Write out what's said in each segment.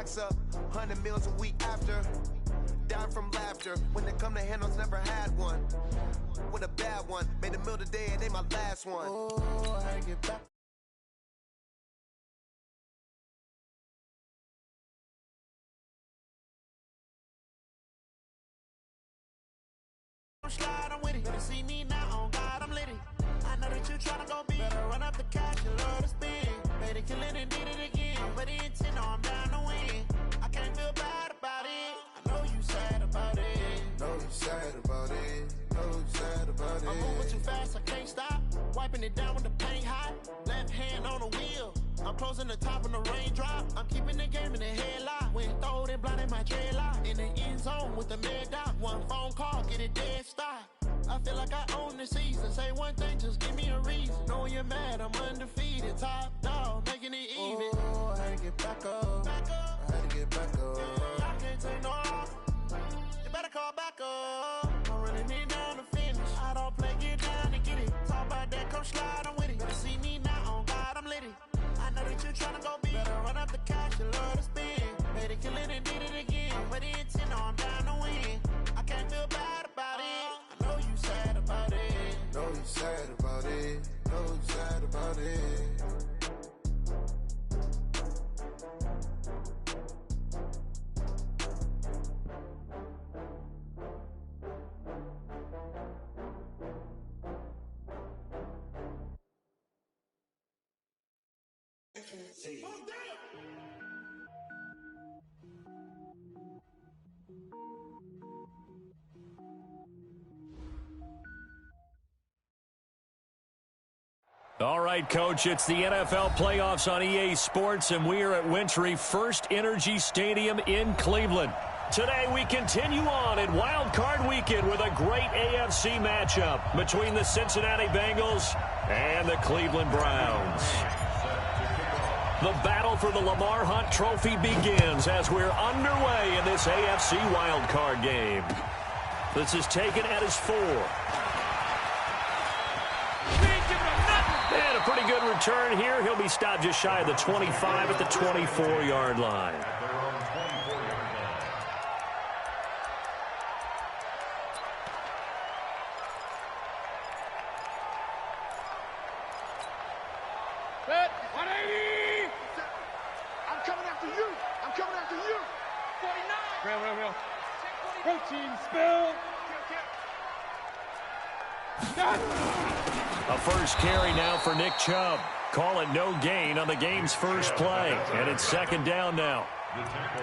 stocks up, 100 meals a week after. Down from laughter, when they come to handles, never had one. With a bad one, made a meal today and they my last one. Oh, I get back. Slide, I'm with it. Better see me now, on God, I'm litty. I know that you tryna go big. Better run up the cash, you love to spend. Better kill it and did it again. But the intent, no, I'm down to win. I can't feel bad about it. I know you sad about it. Know you sad about it. Know you sad about it. I'm moving too fast, I can't stop. Wiping it down when the paint hot. Left hand on the wheel. I'm closing the top when the raindrop. I'm keeping the game in the headlock. When throwed and blinded my dreadlock. In the end zone with the mid dot. One phone call, get it dead stop. I feel like I own the season. Say one thing, just give me a reason. Knowing you're mad, I'm undefeated. Top dog, making it even. Oh, I had to get back up. I had to get back up. I can't take no off. You better call back up. I'm running it down to finish. I don't play, get down and get it. Talk about that, come slide, I'm with it. Better see me now, on God, I'm litty. I know that you tryna go big. Better run up the cash, you love to spend. Better kill it and did it again. But the intent, no, I'm down to win. I can't feel bad about it. I know you sad about it. Know you sad about it. Know you sad about it. All right, Coach, it's the NFL playoffs on EA Sports, and we are at Wintry First Energy Stadium in Cleveland. Today, we continue on in Wild Card Weekend with a great AFC matchup between the Cincinnati Bengals and the Cleveland Browns. The battle for the Lamar Hunt Trophy begins as we're underway in this AFC Wild Card game. This is taken at his 4. And a pretty good return here. He'll be stopped just shy of the 25 at the 24-yard line. Set, 180. I'm coming after you. I'm coming after you. 49. Real. Protein spill. A first carry now for Nick Chubb. Call it no gain on the game's first play. And it's second down now.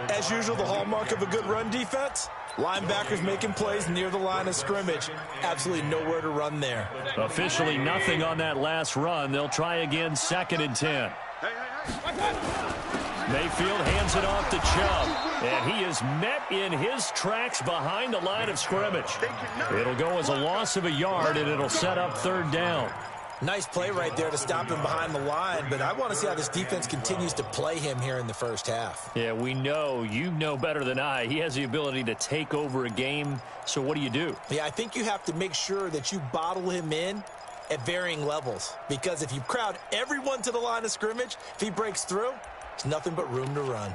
As usual, the hallmark of a good run defense, linebackers making plays near the line of scrimmage. Absolutely nowhere to run there. Officially nothing on that last run. They'll try again, 2nd and 10. Mayfield hands it off to Chubb, and he is met in his tracks behind the line of scrimmage. It'll go as a loss of a yard, and it'll set up 3rd down. Nice play right there to stop him behind the line, but I want to see how this defense continues to play him here in the first half. Yeah, we know. You know better than I. He has the ability to take over a game, so what do you do? Yeah, I think you have to make sure that you bottle him in at varying levels, because if you crowd everyone to the line of scrimmage, if he breaks through, there's nothing but room to run.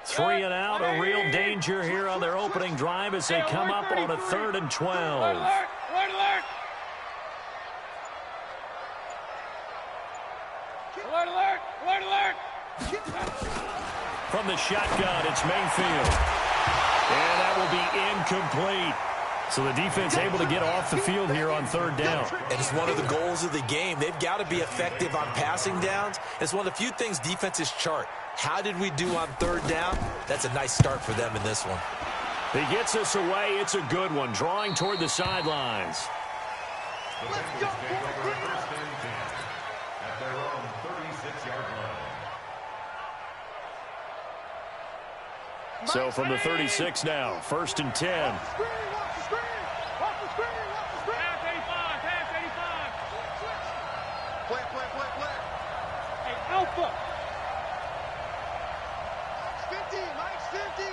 3 and out, a real danger here on their opening drive as they come up on a 3rd and 12. Alert! From the shotgun, it's Mayfield. And that will be incomplete. So the defense able to get off the field here on 3rd down. And it's one of the goals of the game. They've got to be effective on passing downs. It's one of the few things defenses chart. How did we do on 3rd down? That's a nice start for them in this one. He gets us away. It's a good one, drawing toward the sidelines. Let's go, First and 10 at their own 36-yard line. So from the 36 now, 1st and 10. Hey, Alpha. Mike's 50.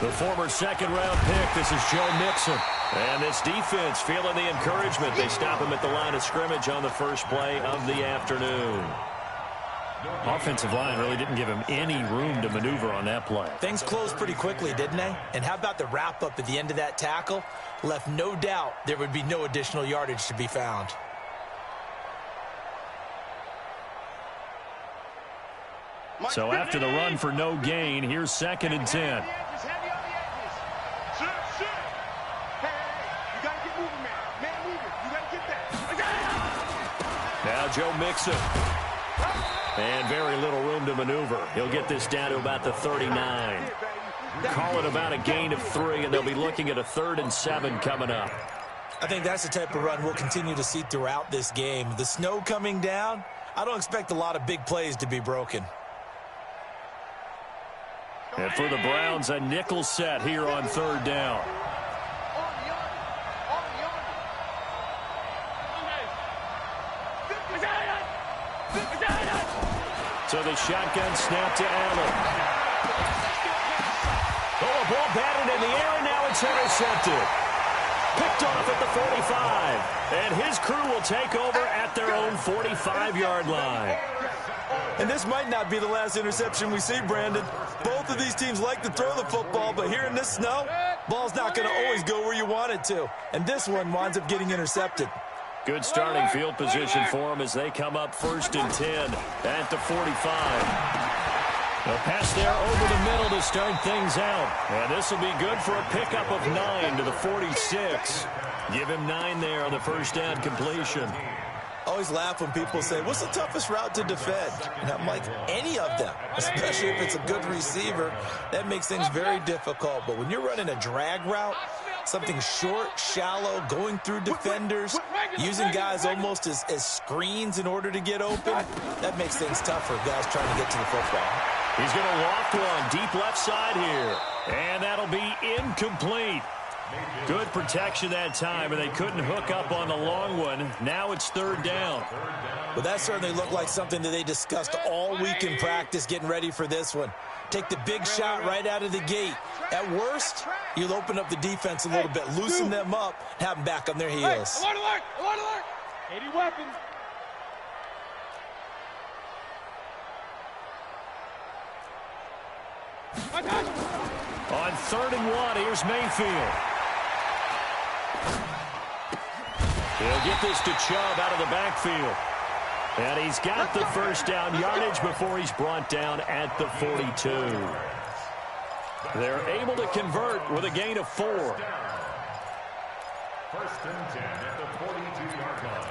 The former second-round pick, this is Joe Mixon. And this defense feeling the encouragement. They stop him at the line of scrimmage on the first play of the afternoon. Offensive line really didn't give him any room to maneuver on that play. Things closed pretty quickly, didn't they? And how about the wrap-up at the end of that tackle? Left no doubt there would be no additional yardage to be found. So after the run for no gain, here's 2nd and 10. Now Joe Mixon. And very little room to maneuver. He'll get this down to about the 39. Call it about a gain of 3, and they'll be looking at a 3rd and 7 coming up. I think that's the type of run we'll continue to see throughout this game. The snow coming down, I don't expect a lot of big plays to be broken. And for the Browns, a nickel set here on 3rd down. So the shotgun snap to Allen. Oh, a ball batted in the air, and now it's intercepted. Picked off at the 45. And his crew will take over at their own 45-yard line. And this might not be the last interception we see, Brandon. Both of these teams like to throw the football, but here in this snow, ball's not going to always go where you want it to. And this one winds up getting intercepted. Good starting field position for them as they come up 1st and 10 at the 45. A pass there over the middle to start things out. And this will be good for a pickup of 9 to the 46. Give him 9 there on the first down completion. I always laugh when people say, what's the toughest route to defend? And I'm like, any of them, especially if it's a good receiver. That makes things very difficult. But when you're running a drag route, something short, shallow, going through defenders, using guys almost as screens in order to get open, that makes things tough for guys trying to get to the football. He's going to loft one deep left side here. And that'll be incomplete. Good protection that time, and they couldn't hook up on the long one. Now it's 3rd down. Well, that certainly looked like something that they discussed all week in practice getting ready for this one. Take the big shot right out of the gate. At worst, you'll open up the defense a little bit, loosen them up, have them back on their heels. Alert, alert, alert, alert. 80 weapons. On 3rd and 1, here's Mayfield. He'll get this to Chubb out of the backfield. And he's got the first down yardage before he's brought down at the 42. They're able to convert with a gain of 4. 1st and 10 at the 42-yard line.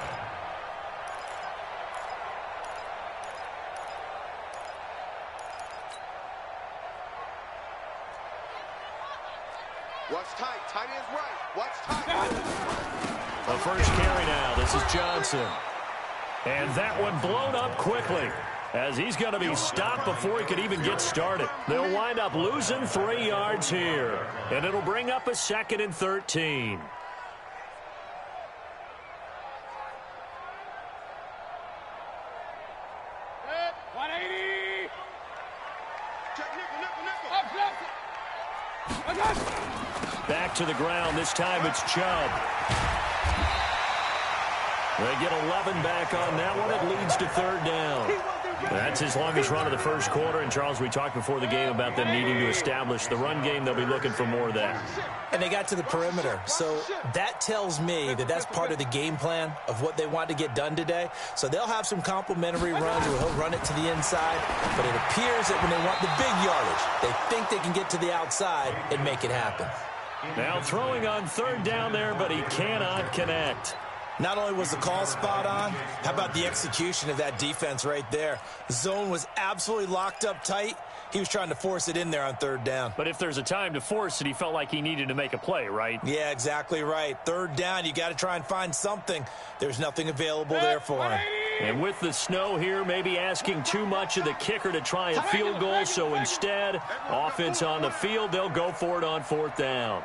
Watch tight. Tight is right. Watch tight. The first carry now. This is Johnson. And that one blown up quickly as he's going to be stopped before he could even get started. They'll wind up losing 3 yards here. And it'll bring up a 2nd and 13. Back to the ground. This time it's Chubb. They get 11 back on that one. It leads to 3rd down. That's his longest run of the first quarter. And, Charles, we talked before the game about them needing to establish the run game. They'll be looking for more of that. And they got to the perimeter. So that tells me that that's part of the game plan of what they want to get done today. So they'll have some complimentary runs where he'll run it to the inside. But it appears that when they want the big yardage, they think they can get to the outside and make it happen. Now throwing on 3rd down there, but he cannot connect. Not only was the call spot on, how about the execution of that defense right there? Zone was absolutely locked up tight. He was trying to force it in there on 3rd down. But if there's a time to force it, he felt like he needed to make a play, right? Yeah, exactly right. 3rd down, you got to try and find something. There's nothing available there for him. And with the snow here, maybe asking too much of the kicker to try a field goal. So instead, offense on the field, they'll go for it on 4th down.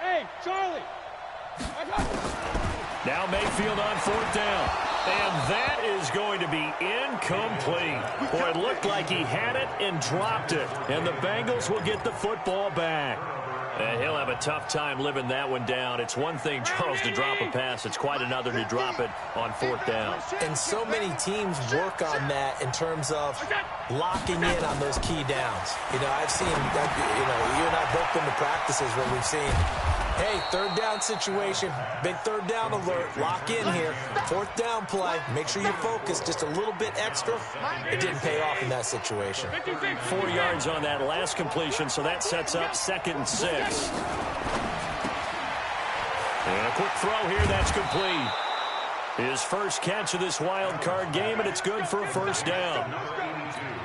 Hey, Charlie. Now Mayfield on 4th down. And that is going to be incomplete. Boy, it looked like he had it and dropped it. And the Bengals will get the football back. And he'll have a tough time living that one down. It's one thing, Charles, to drop a pass. It's quite another to drop it on fourth down. And so many teams work on that in terms of locking in on those key downs. You know, I've seen, you and I both been to practices where we've seen, hey, third down situation, big third down alert, lock in here, fourth down play, make sure you focus just a little bit extra. It didn't pay off in that situation. 4 yards on that last completion, so that sets up 2nd and 6. And a quick throw here, that's complete. His first catch of this wild card game, and it's good for a first down.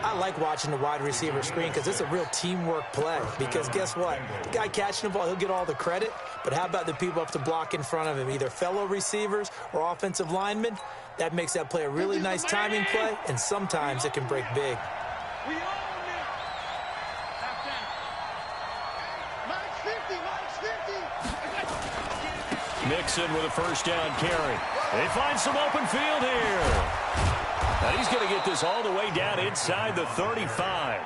I like watching the wide receiver screen because it's a real teamwork play. Because guess what? The guy catching the ball, he'll get all the credit. But how about the people up to block in front of him, either fellow receivers or offensive linemen? That makes that play a really nice timing play, and sometimes it can break big. Mixon with a first down carry. They find some open field here. And he's going to get this all the way down inside the 35.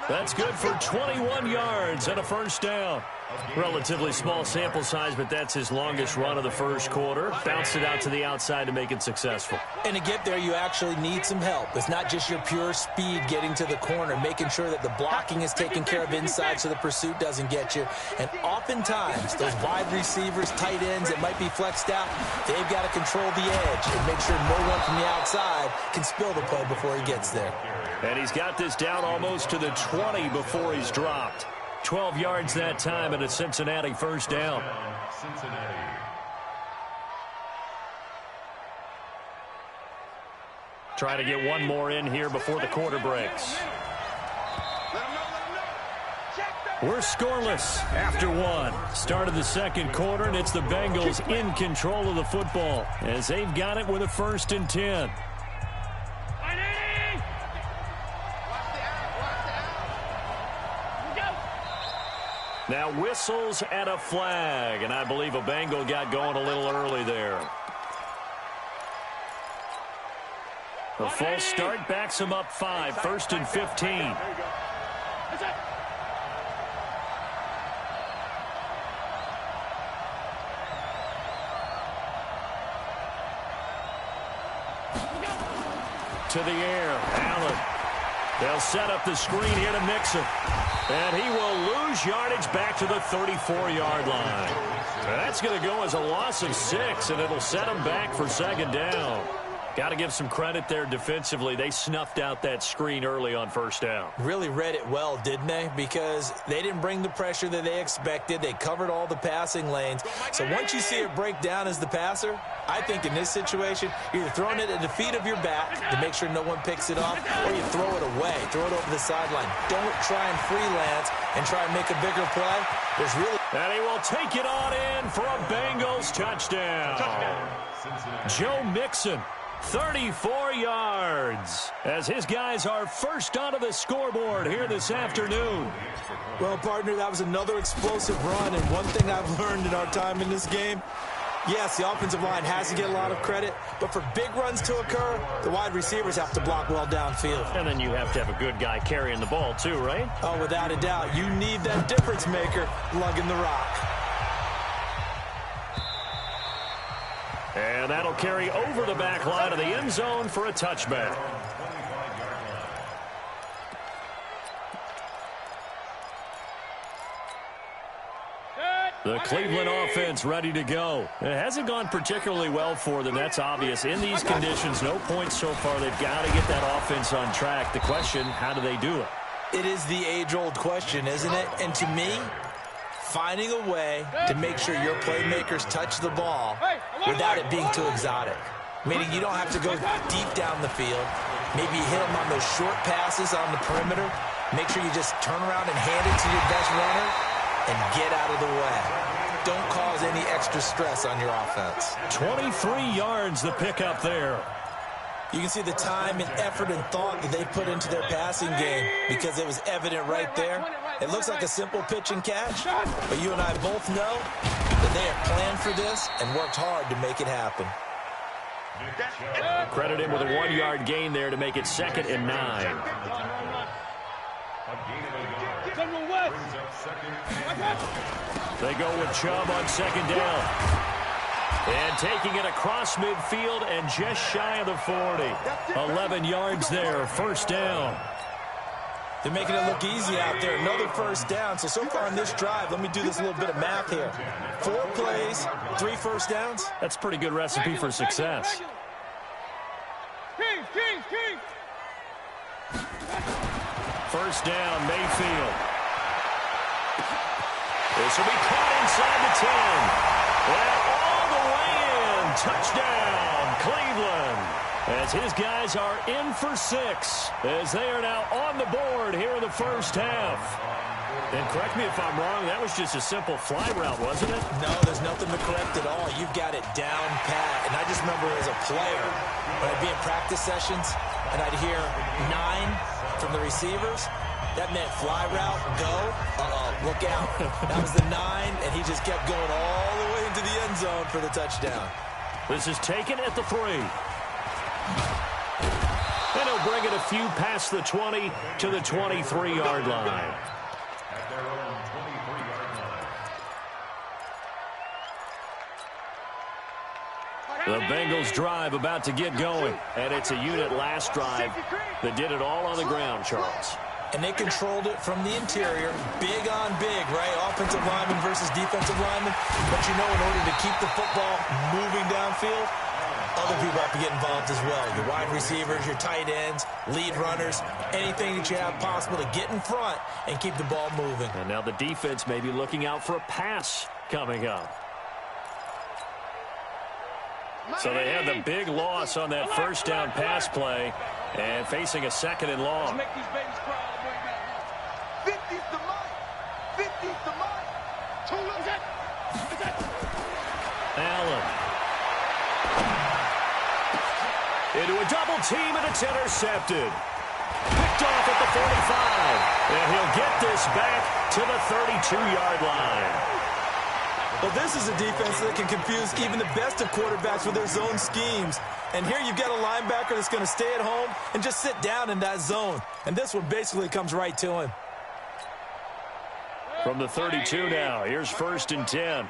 That's good for 21 yards and a first down. Relatively small sample size, but that's his longest run of the first quarter. Bounced it out to the outside to make it successful. And to get there, you actually need some help. It's not just your pure speed getting to the corner, making sure that the blocking is taken care of inside so the pursuit doesn't get you. And oftentimes, those wide receivers, tight ends that might be flexed out, they've got to control the edge and make sure no one from the outside can spill the play before he gets there. And he's got this down almost to the 20 before he's dropped. 12 yards that time and a Cincinnati first down. Try to get one more in here before the quarter breaks. We're scoreless after one. Start of the second quarter, and it's the Bengals in control of the football as they've got it with a 1st and 10. Now whistles and a flag, and I believe a Bengal got going a little early there. A false start backs him up 5, 1st and 15. To the air, Allen. They'll set up the screen here to Mixon. And he will lose yardage back to the 34-yard line. That's going to go as a loss of 6, and it'll set him back for 2nd down. Got to give some credit there defensively. They snuffed out that screen early on 1st down. Really read it well, didn't they? Because they didn't bring the pressure that they expected. They covered all the passing lanes. So once you see it break down as the passer, I think in this situation, you're either throwing it at the feet of your back to make sure no one picks it off, or you throw it away, throw it over the sideline. Don't try and freelance and try and make a bigger play. There's really... And he will take it on in for a Bengals touchdown. Joe Mixon, 34 yards, as his guys are first onto the scoreboard here this afternoon. Well, partner, that was another explosive run, and one thing I've learned in our time in this game, yes, the offensive line has to get a lot of credit, but for big runs to occur, the wide receivers have to block well downfield. And then you have to have a good guy carrying the ball too, right? Oh, without a doubt. You need that difference maker lugging the rock. And that'll carry over the back line of the end zone for a touchback. The Cleveland offense ready to go. It hasn't gone particularly well for them. That's obvious. In these conditions, no points so far. They've got to get that offense on track. The question, how do they do it? It is the age-old question, isn't it? And to me, finding a way to make sure your playmakers touch the ball without it being too exotic. Meaning you don't have to go deep down the field. Maybe you hit them on those short passes on the perimeter. Make sure you just turn around and hand it to your best runner and get out of the way. Don't cause any extra stress on your offense. 23 yards the pickup there. You can see the time and effort and thought that they put into their passing game because it was evident right there. It looks like a simple pitch and catch, but you and I both know that they have planned for this and worked hard to make it happen. Credit him with a 1-yard gain there to make it 2nd and 9. They go with Chubb on 2nd down. And taking it across midfield and just shy of the 40. 11 yards there, 1st down. They're making it look easy out there. Another 1st down. So far in this drive, let me do this little bit of math here. 4 plays, 3 1st downs. That's a pretty good recipe for success. First down, Mayfield. This will be caught inside the 10. And all the way in. Touchdown, Cleveland. As his guys are in for 6. As they are now on the board here in the first half. And correct me if I'm wrong, that was just a simple fly route, wasn't it? No, there's nothing to correct at all. You've got it down pat. And I just remember as a player, when I'd be in practice sessions, and I'd hear 9 from the receivers, that meant fly route, go, look out. That was the 9, and he just kept going all the way into the end zone for the touchdown. This is taken at the 3. And he'll bring it a few past the 20 to the 23-yard line. At their own 23-yard line. The Bengals drive about to get going. And it's a unit last drive that did it all on the ground, Charles. And they controlled it from the interior, big on big, right? Offensive lineman versus defensive lineman. But you know, in order to keep the football moving downfield, other people have to get involved as well. Your wide receivers, your tight ends, lead runners, anything that you have possible to get in front and keep the ball moving. And now the defense may be looking out for a pass coming up. So they had the big loss on that first down pass play and facing a 2nd and long. 50's the mark. 50's the mark. Allen. Into a double team, and it's intercepted. Picked off at the 45. And he'll get this back to the 32-yard line. Well, this is a defense that can confuse even the best of quarterbacks with their zone schemes. And here you've got a linebacker that's going to stay at home and just sit down in that zone. And this one basically comes right to him. From the 32 now, here's 1st and 10.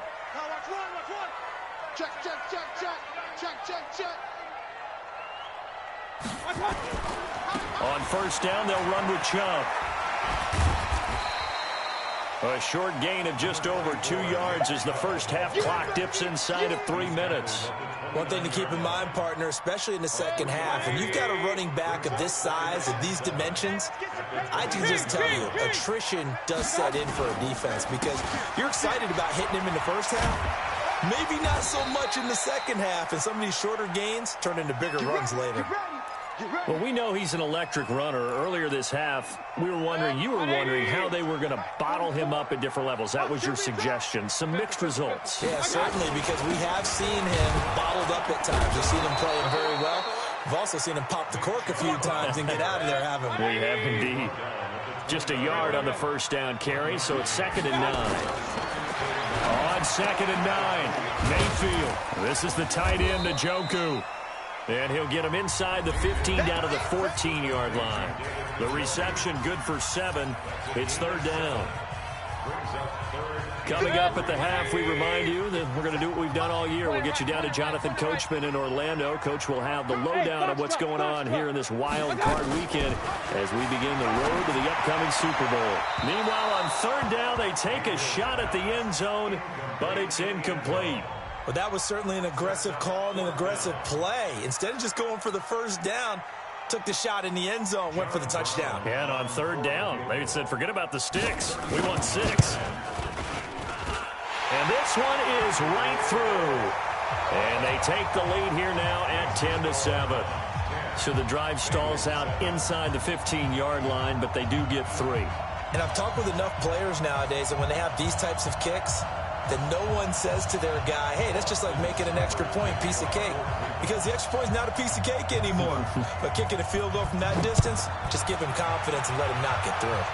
Check, check, check, check. Check, check, check. On 1st down, they'll run with Chubb. A short gain of just over 2 yards as the first half clock dips inside of 3 minutes. One thing to keep in mind, partner, especially in the second half, and you've got a running back of this size, of these dimensions, I can just tell you, attrition does set in for a defense because you're excited about hitting him in the first half. Maybe not so much in the second half, and some of these shorter gains turn into bigger runs later. Well, we know he's an electric runner. Earlier this half, you were wondering how they were going to bottle him up at different levels. That was your suggestion. Some mixed results. Yeah, certainly, because we have seen him bottled up at times. We've seen him playing very well. We've also seen him pop the cork a few times and get out of there, haven't we? We have indeed. Just a yard on the first down carry, so it's 2nd and 9. On 2nd and 9, Mayfield. This is the tight end, Njoku. And he'll get him inside the 15 down to the 14-yard line. The reception good for 7. It's 3rd down. Coming up at the half, we remind you that we're going to do what we've done all year. We'll get you down to Jonathan Coachman in Orlando. Coach will have the lowdown of what's going on here in this wild card weekend as we begin the road to the upcoming Super Bowl. Meanwhile, on 3rd down, they take a shot at the end zone, but it's incomplete. But that was certainly an aggressive call and an aggressive play. Instead of just going for the first down, took the shot in the end zone, went for the touchdown. And on 3rd down, they said, forget about the sticks. We want 6. And this one is right through. And they take the lead here now at 10-7. So the drive stalls out inside the 15-yard line, but they do get 3. And I've talked with enough players nowadays that when they have these types of kicks, that no one says to their guy, hey, that's just like making an extra point, piece of cake. Because the extra point is not a piece of cake anymore. But kicking a field goal from that distance, just give him confidence and let him knock it through.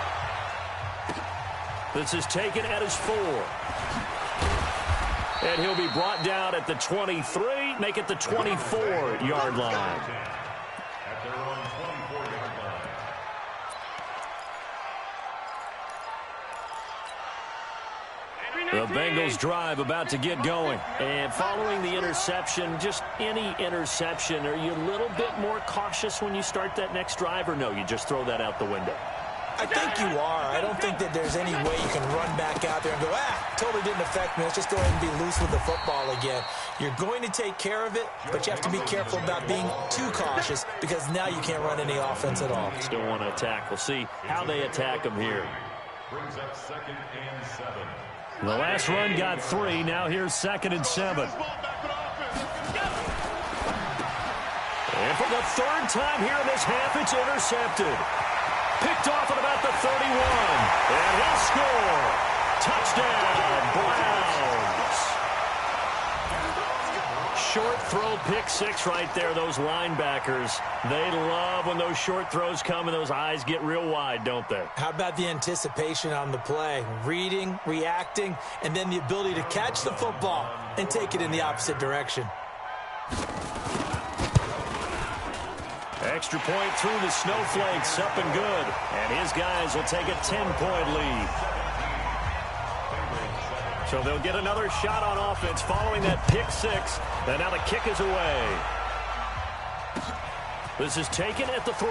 This is taken at his 4. And he'll be brought down at the 23, make it the 24-yard line. At their own 24-yard line. The Bengals drive about to get going. And following the interception, just any interception, are you a little bit more cautious when you start that next drive, or no, you just throw that out the window? I think you are. I don't think that there's any way you can run back out there and go, totally didn't affect me. Let's just go ahead and be loose with the football again. You're going to take care of it, but you have to be careful about being too cautious because now you can't run any offense at all. Still want to attack. We'll see how they attack them here. Brings up 2nd and 7. The last run got 3. Now here's 2nd and 7. And for the 3rd time here in this half, it's intercepted. Picked off at about the 31. And he'll score. Touchdown, Browns. Short throw, pick 6 right there. Those linebackers, they love when those short throws come and those eyes get real wide, don't they? How about the anticipation on the play? Reading, reacting, and then the ability to catch the football and take it in the opposite direction. Extra point through the snowflakes, up and good. And his guys will take a 10-point lead. So they'll get another shot on offense following that pick 6. And now the kick is away. This is taken at the 3.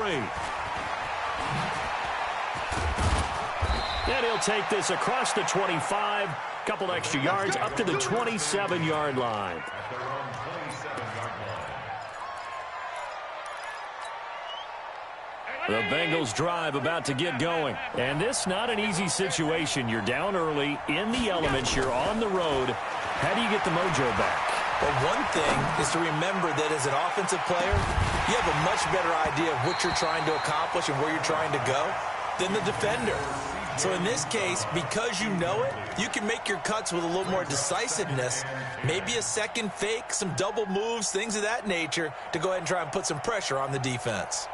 And he'll take this across the 25. Couple extra yards up to the 27-yard line. The Bengals drive about to get going. And this not an easy situation. You're down early, in the elements, you're on the road. How do you get the mojo back? Well, one thing is to remember that as an offensive player, you have a much better idea of what you're trying to accomplish and where you're trying to go than the defender. So in this case, because you know it, you can make your cuts with a little more decisiveness, maybe a second fake, some double moves, things of that nature, to go ahead and try and put some pressure on the defense.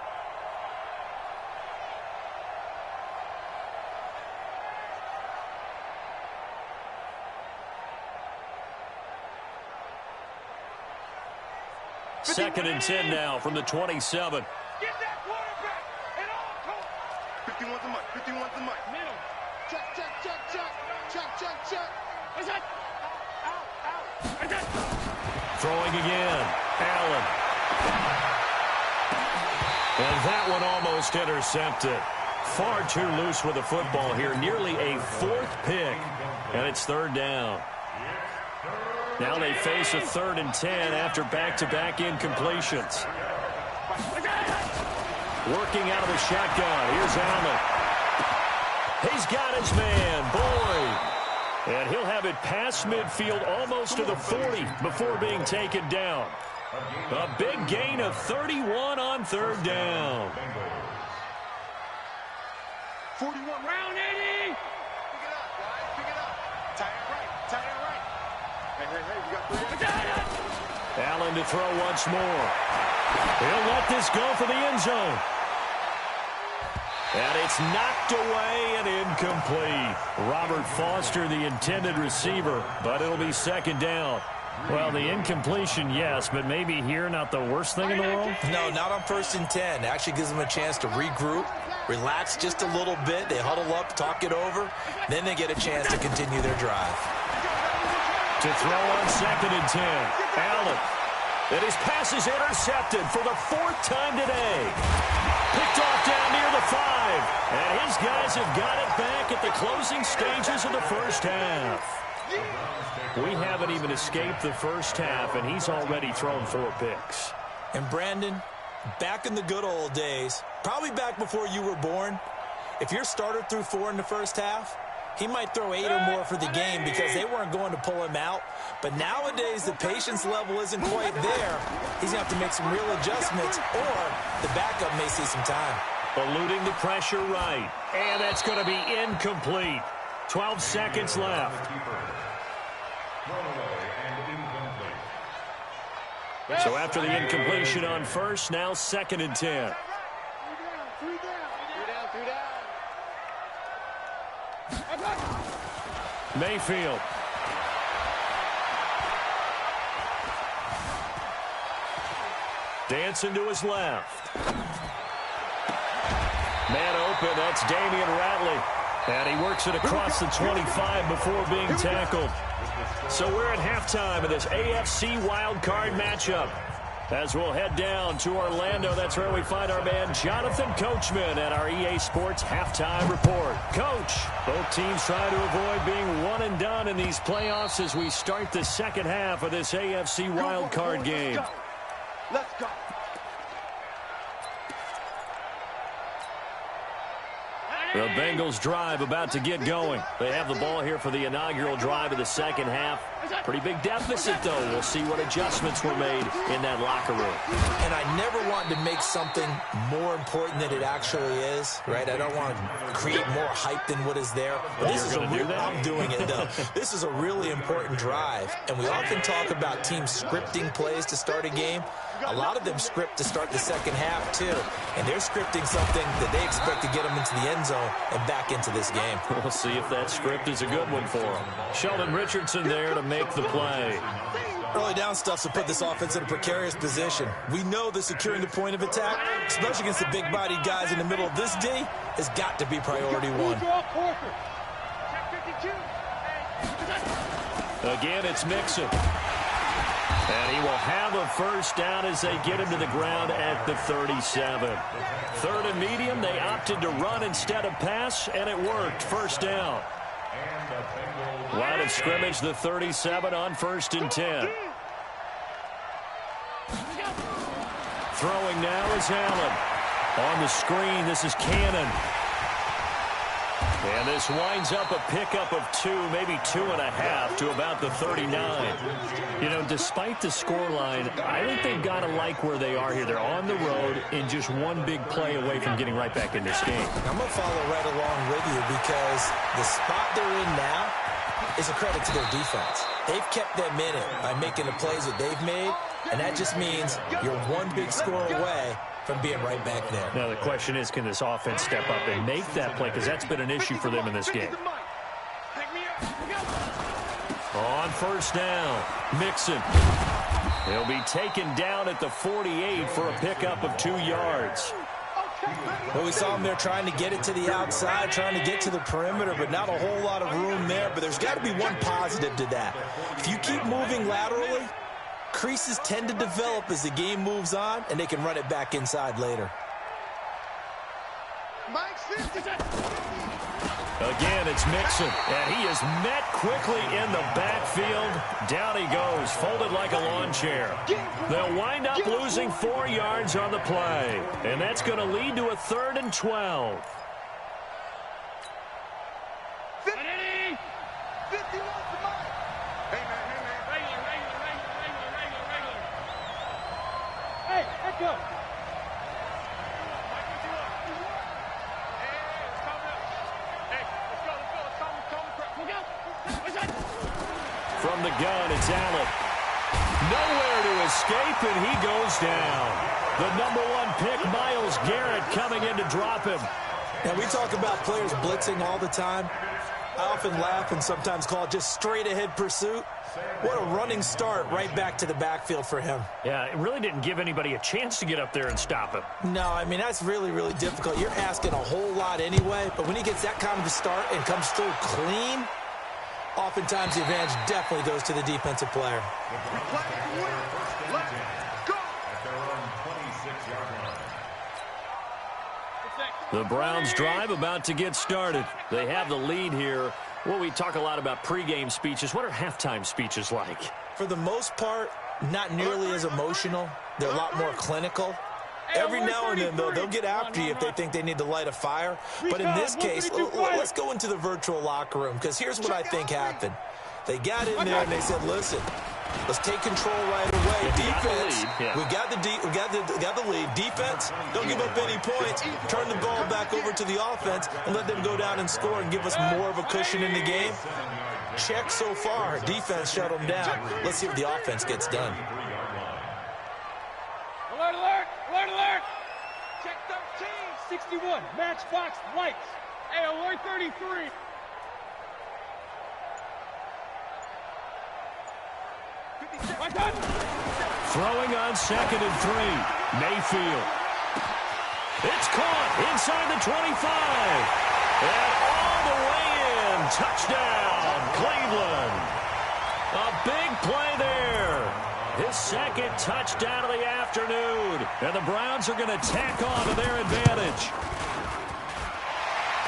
Second and 10 now from the 27. Get that quarterback at all costs. 51 to Mike. 51 to Mike. Middle. Check, check, check, check. Check, check, check. Is that? Out. Is that? Throwing again. Allen. And that one almost intercepted. Far too loose with the football here. Nearly a 4th pick. And it's 3rd down. Now they face a 3rd and 10 after back-to-back incompletions. Working out of the shotgun. Here's Allen. He's got his man, Boyd. And he'll have it past midfield almost to the 40 before being taken down. A big gain of 31 on 3rd down. 41. Round 80. Pick it up, guys. Pick it up. Tie it right. Tie it right. Hey, you got 3. Allen to throw once more. He'll let this go for the end zone. And it's knocked away and incomplete. Robert Foster, the intended receiver, but it'll be 2nd down. Well, the incompletion, yes, but maybe here not the worst thing in the world? No, not on 1st and 10. It actually gives them a chance to regroup, relax just a little bit. They huddle up, talk it over. Then they get a chance to continue their drive. To throw on 2nd and 10. Allen. And his pass is intercepted for the 4th time today. Picked off down near the 5. And his guys have got it back at the closing stages of the first half. We haven't even escaped the first half, and he's already thrown 4 picks. And Brandon, back in the good old days, probably back before you were born, if your starter threw 4 in the first half, he might throw 8 or more for the game because they weren't going to pull him out. But nowadays, the patience level isn't quite there. He's going to have to make some real adjustments, or the backup may see some time. Eluding the pressure right. And that's going to be incomplete. 12 seconds left. So after the incompletion on 1st, now 2nd and 10. Mayfield. Dancing to his left. Man open, that's Damian Ratley. And he works it across the 25 before being tackled. So we're at halftime of this AFC wildcard matchup. As we'll head down to Orlando, that's where we find our man Jonathan Coachman at our EA Sports Halftime Report. Coach, both teams trying to avoid being one and done in these playoffs as we start the second half of this AFC wildcard game. Let's go. The Bengals drive about to get going. They have the ball here for the inaugural drive of the second half. Pretty big deficit, though. We'll see what adjustments were made in that locker room. And I never want to make something more important than it actually is, right? I don't want to create more hype than what is there. But this is I'm doing it, though. This is a really important drive. And we often talk about teams scripting plays to start a game. A lot of them script to start the second half, too. And they're scripting something that they expect to get them into the end zone and back into this game. We'll see if that script is a good one for them. Sheldon Richardson there to make the play. Early down stuff to put this offense in a precarious position. We know that securing the point of attack, especially against the big-bodied guys in the middle of this D, has got to be priority one. Again, it's Mixon. And he will have a first down as they get him to the ground at the 37. Third and medium, they opted to run instead of pass, and it worked. First down. Line of scrimmage, the 37 on 1st and 10. Throwing now is Allen. On the screen, this is Cannon. And this winds up a pickup of 2, maybe 2.5 to about the 39. You know, despite the scoreline, I think they've got to like where they are here. They're on the road and just one big play away from getting right back in this game. I'm going to follow right along with you because the spot they're in now is a credit to their defense. They've kept them in it by making the plays that they've made, and that just means you're one big score away from being right back there. Now, the question is, can this offense step up and make that play? Because that's been an issue for them in this game. On first down, Mixon. He'll be taken down at the 48 for a pickup of 2 yards. Well, we saw him there trying to get it to the outside, trying to get to the perimeter, but not a whole lot of room there. But there's got to be one positive to that. If you keep moving laterally, creases tend to develop as the game moves on, and they can run it back inside later. Again, it's Mixon, and he is met quickly in the backfield. Down he goes, folded like a lawn chair. They'll wind up losing 4 yards on the play, and that's going to lead to a 3rd and 12. 50 wants the mic. Hey, man. Hey, let's go. From the gun, it's Allen. Nowhere to escape, and he goes down. The #1 pick, Myles Garrett, coming in to drop him. Now, we talk about players blitzing all the time. I often laugh and sometimes call it just straight-ahead pursuit. What a running start right back to the backfield for him. Yeah, it really didn't give anybody a chance to get up there and stop him. No, I mean, that's really, really difficult. You're asking a whole lot anyway, but when he gets that kind of a start and comes through clean, oftentimes the advantage definitely goes to the defensive player. The Browns drive about to get started. They have the lead here. Well, we talk a lot about pregame speeches. What are halftime speeches like? For the most part, not nearly as emotional. They're a lot more clinical. Every now and then, though, they'll get after you if they think they need to light a fire. But in this case, let's go into the virtual locker room, because here's what I think happened. They got in there and they said, listen, let's take control right away. Defense, we got the lead. Defense, don't give up any points. Turn the ball back over to the offense and let them go down and score and give us more of a cushion in the game. Check so far. Defense shut them down. Let's see what the offense gets done. Alert, alert, alert, alert. Check 13, 61, matchbox lights. Hey, alert 33. Throwing on 2nd and 3. Mayfield. It's caught inside the 25. And all the way in. Touchdown, Cleveland. A big play there. His 2nd touchdown of the afternoon. And the Browns are going to tack on to their advantage.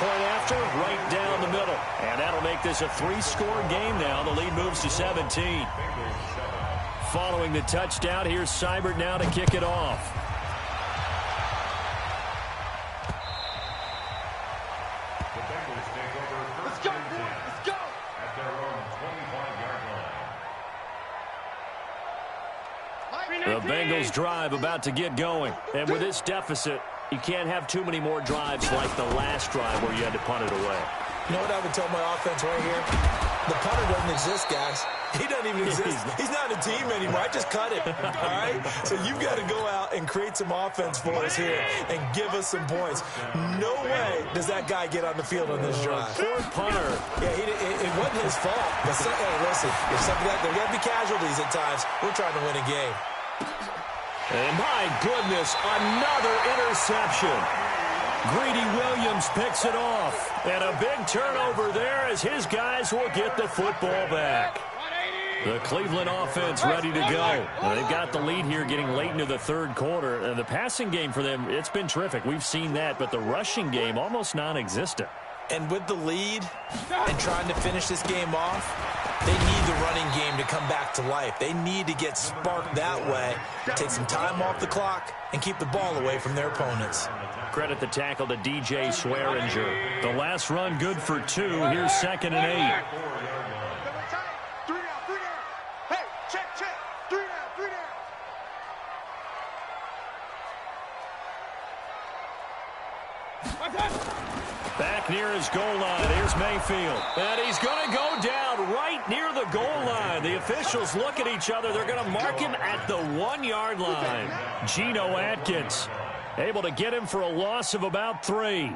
Point after, right down the middle. And that'll make this a 3-score game now. The lead moves to 17. Following the touchdown, here's Seibert now to kick it off. The Bengals take over first and 10 at their own 25-yard line. The Bengals drive about to get going. And with this deficit, you can't have too many more drives like the last drive where you had to punt it away. You know what I would tell my offense right here? The punter doesn't exist, guys. He doesn't even exist. He's not a team anymore. I just cut it, all right? So you've got to go out and create some offense for us here and give us some points. No way does that guy get on the field on this drive. Poor punter. Yeah, it wasn't his fault. But hey, listen, if something like that, there got to be casualties at times. We're trying to win a game. And my goodness, another interception. Greedy Williams picks it off. And a big turnover there as his guys will get the football back. The Cleveland offense ready to go. They've got the lead here getting late into the 3rd quarter. The passing game for them, it's been terrific. We've seen that, but the rushing game almost non-existent. And with the lead and trying to finish this game off, they need the running game to come back to life. They need to get sparked that way, take some time off the clock, and keep the ball away from their opponents. Credit the tackle to DJ Swearinger. The last run good for 2. Here's 2nd and 8. Back near his goal line. Here's Mayfield. And he's going to go down right near the goal line. The officials look at each other. They're going to mark him at the 1-yard line. Geno Atkins able to get him for a loss of about 3.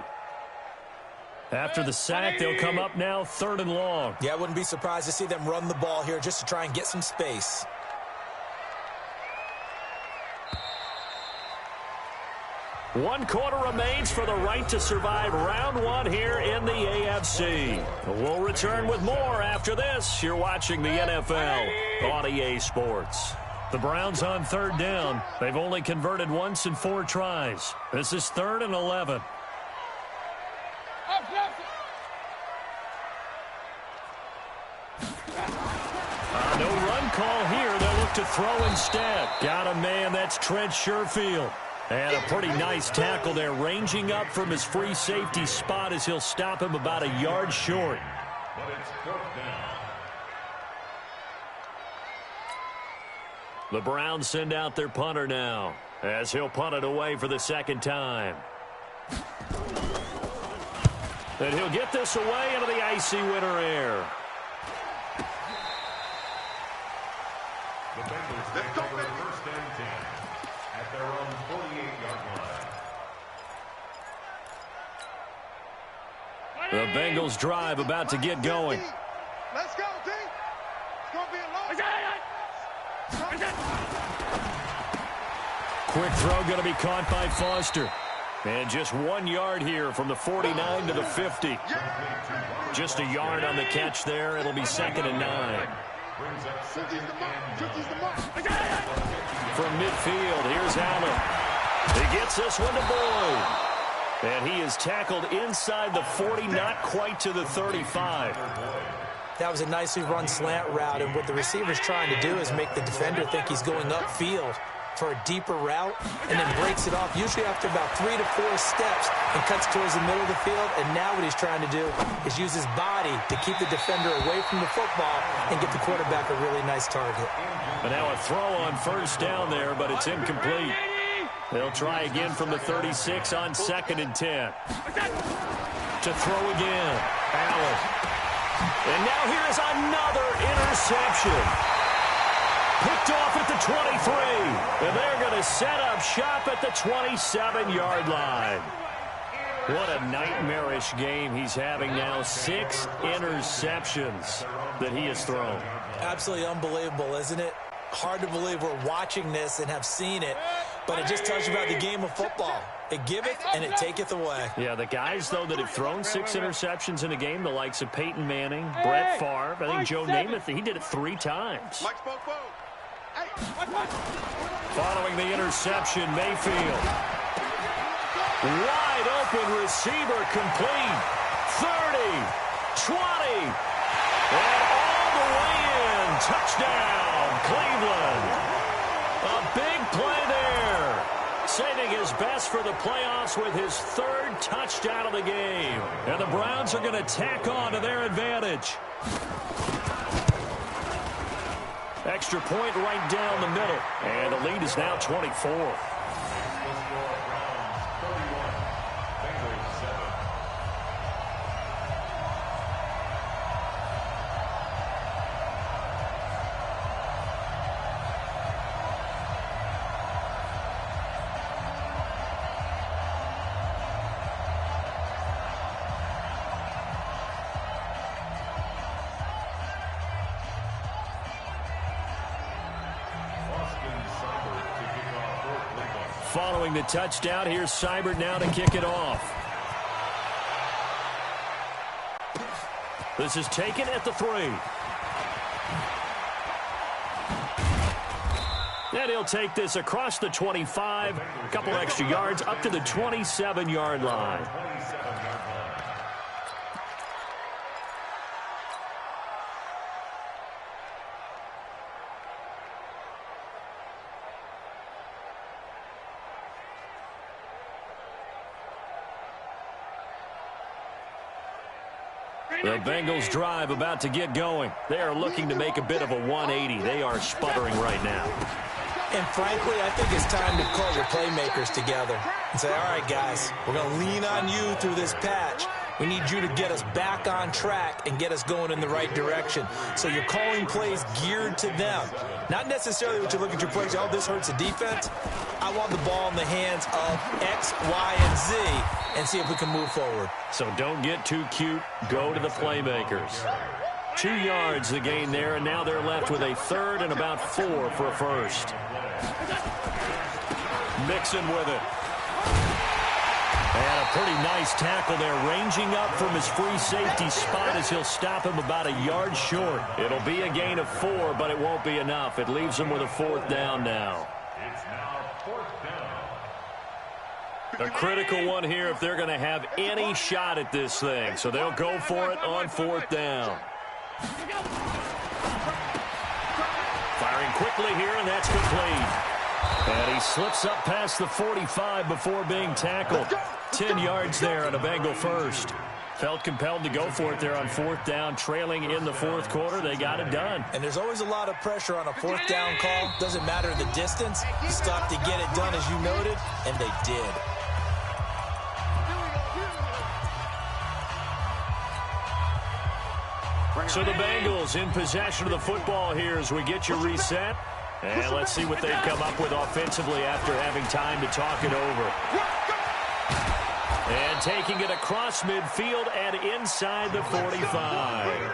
After the sack, they'll come up now 3rd and long. Yeah, I wouldn't be surprised to see them run the ball here just to try and get some space. One quarter remains for the right to survive round 1 here in the AFC. We'll return with more after this. You're watching the NFL on EA Sports. The Browns on 3rd down. They've only converted once in 4 tries. This is 3rd and 11. No run call here. They'll look to throw instead. Got a man. That's Trent Sherfield. And a pretty nice tackle there, ranging up from his free safety spot as he'll stop him about a yard short. But it's 4th down. The Browns send out their punter now as he'll punt it away for the 2nd time. And he'll get this away into the icy winter air. The Bengals take over first and 10 at their own 48-yard line. The Bengals drive about to get going. Let's go, D. It's going to be a long Quick throw going to be caught by Foster. And just 1 yard here from the 49 to the 50. Just a yard on the catch there. It'll be 2nd and 9. From midfield, here's Allen. He gets this one to Boyd. And he is tackled inside the 40, not quite to the 35. That was a nicely run slant route, and what the receiver's trying to do is make the defender think he's going upfield for a deeper route, and then breaks it off, usually after about 3 to 4 steps, and cuts towards the middle of the field. And now what he's trying to do is use his body to keep the defender away from the football and get the quarterback a really nice target. But now a throw on 1st down there, but it's incomplete. They'll try again from the 36 on 2nd and 10. To throw again. Allen. And now here's another interception. Picked off at the 23. And they're going to set up shop at the 27-yard line. What a nightmarish game he's having now. 6 interceptions that he has thrown. Absolutely unbelievable, isn't it? hard to believe we're watching this and have seen it, but it just tells you about the game of football. It giveth and it taketh away. Yeah, the guys, though, that have thrown 6 interceptions in a game, the likes of Peyton Manning, Brett Favre, I think Joe Namath, he did it 3 times. Following the interception, Mayfield. Wide open receiver, complete. 30, 20, and all the way in. Touchdown, Cleveland. A big play there. Saving his best for the playoffs with his 3rd touchdown of the game. And the Browns are going to tack on to their advantage. Extra point right down the middle. And the lead is now 24. Following the touchdown, here's Seibert now to kick it off. This is taken at the 3. And he'll take this across the 25, a couple extra yards up to the 27-yard line. The Bengals drive about to get going. They are looking to make a bit of a 180. They are sputtering right now. And frankly, I think it's time to call your playmakers together and say, all right, guys, we're going to lean on you through this patch. We need you to get us back on track and get us going in the right direction. So you're calling plays geared to them. Not necessarily what you look at your plays, oh, this hurts the defense. I want the ball in the hands of X, Y, and Z and see if we can move forward. So don't get too cute. Go to the playmakers. 2 yards the gain there, and now they're left with a 3rd and about 4 for a first. Mixon with it. And a pretty nice tackle there, ranging up from his free safety spot as he'll stop him about a yard short. It'll be a gain of 4, but it won't be enough. It leaves him with a 4th down now. It's now 4th down. A critical one here if they're going to have any shot at this thing. So they'll go for it on 4th down. Firing quickly here, and that's complete. And he slips up past the 45 before being tackled. 10 yards there on a Bengal first. Felt compelled to go for it there on 4th down, trailing in the 4th quarter. They got it done. And there's always a lot of pressure on a 4th down call. Doesn't matter the distance. You stop to get it done, as you noted, and they did. So the Bengals in possession of the football here as we get you reset. And let's see what they've come up with offensively after having time to talk it over. And taking it across midfield and inside the 45.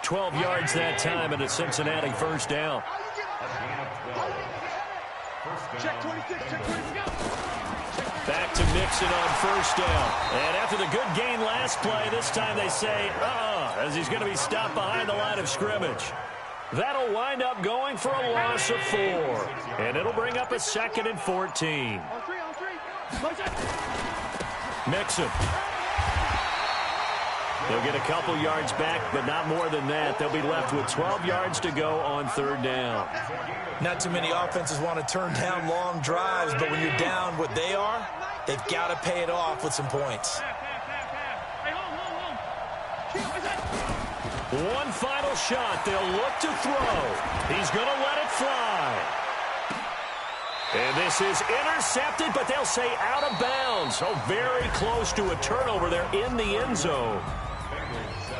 12 yards that time and a Cincinnati first down. Check 26, check 26. Back to Mixon on first down. And after the good gain last play, this time they say, as he's going to be stopped behind the line of scrimmage. That'll wind up going for a loss of 4. And it'll bring up a 2nd and 14. Mixon. They'll get a couple yards back, but not more than that. They'll be left with 12 yards to go on 3rd down. Not too many offenses want to turn down long drives, but when you're down what they are, they've got to pay it off with some points. One final shot. They'll look to throw. He's going to let it fly. And this is intercepted, but they'll say out of bounds. So very close to a turnover there in the end zone.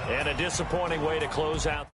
And a disappointing way to close out.